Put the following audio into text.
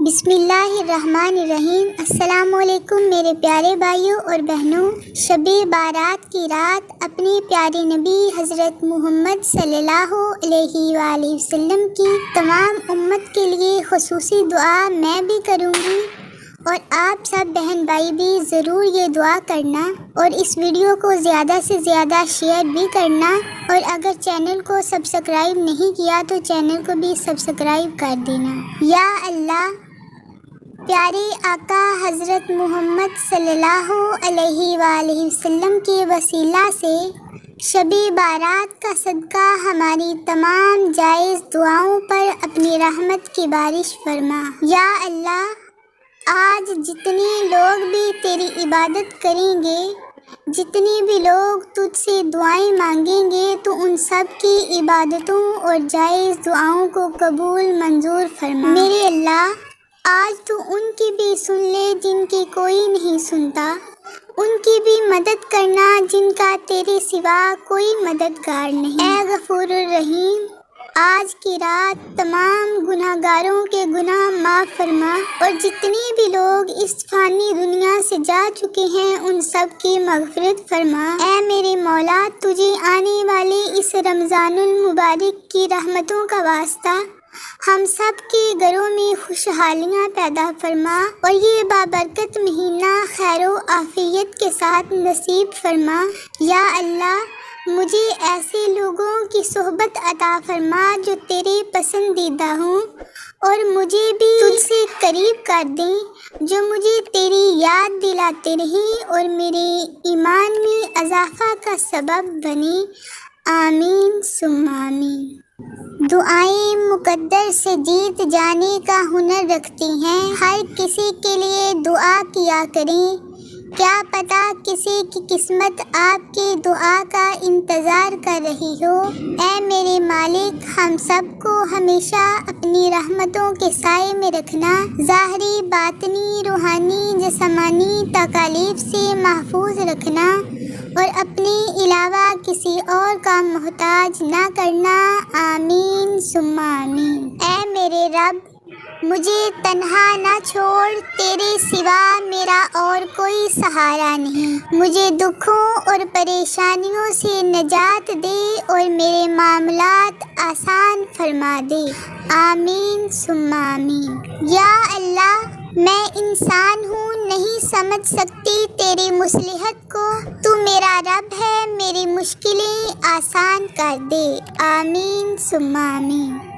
بسم اللہ الرحمن الرحیم۔ السلام علیکم میرے پیارے بھائیوں اور بہنوں۔ شب بارات کی رات اپنے پیارے نبی حضرت محمد صلی اللہ علیہ وآلہ وسلم کی تمام امت کے لیے خصوصی دعا میں بھی کروں گی، اور آپ سب بہن بھائی بھی ضرور یہ دعا کرنا، اور اس ویڈیو کو زیادہ سے زیادہ شیئر بھی کرنا، اور اگر چینل کو سبسکرائب نہیں کیا تو چینل کو بھی سبسکرائب کر دینا۔ یا اللہ، پیارے آقا حضرت محمد صلی اللہ علیہ وآلہ وسلم کے وسیلہ سے شب بارات کا صدقہ ہماری تمام جائز دعاؤں پر اپنی رحمت کی بارش فرما۔ یا اللہ، آج جتنے لوگ بھی تیری عبادت کریں گے، جتنے بھی لوگ تجھ سے دعائیں مانگیں گے، تو ان سب کی عبادتوں اور جائز دعاؤں کو قبول منظور فرما۔ میرے اللہ، آج تو ان کی بھی سن لے جن کی کوئی نہیں سنتا، ان کی بھی مدد کرنا جن کا تیرے سوا کوئی مددگار نہیں۔ اے غفور الرحیم، آج کی رات تمام گناہ گاروں کے گناہ معاف فرما، اور جتنے بھی لوگ اس فانی دنیا سے جا چکے ہیں ان سب کی مغفرت فرما۔ اے میرے مولا، تجھے آنے والے اس رمضان المبارک کی رحمتوں کا واسطہ ہم سب کے گھروں میں خوشحالیاں پیدا فرما، اور یہ بابرکت مہینہ خیر و عافیت کے ساتھ نصیب فرما۔ یا اللہ، مجھے ایسے لوگوں کی صحبت عطا فرما جو تیرے پسندیدہ ہوں، اور مجھے بھی تجھ سے قریب کر دیں، جو مجھے تیری یاد دلاتے رہیں اور میرے ایمان میں اضافہ کا سبب بنے۔ آمین ثم آمین۔ دعائیں مقدر سے جیت جانے کا ہنر رکھتی ہیں۔ ہر کسی کے لیے دعا کیا کریں، کیا پتہ کسی کی قسمت آپ کی دعا کا انتظار کر رہی ہو۔ اے میرے مالک، ہم سب کو ہمیشہ اپنی رحمتوں کے سائے میں رکھنا، ظاہری، باطنی، روحانی، جسمانی تکالیف سے محفوظ رکھنا، اور اپنے علاوہ کسی اور کا محتاج نہ کرنا۔ آمین ثم آمین۔ اے میرے رب، مجھے تنہا نہ چھوڑ، تیرے سوا میرا اور کوئی سہارا نہیں۔ مجھے دکھوں اور پریشانیوں سے نجات دے اور میرے معاملات آسان فرما دے۔ آمین ثم آمین۔ یا اللہ، میں انسان ہوں، نہیں سمجھ سکتی تیری مصلحت کو، تو میرا رب ہے، میری مشکلیں آسان کر دے۔ آمین ثم آمین۔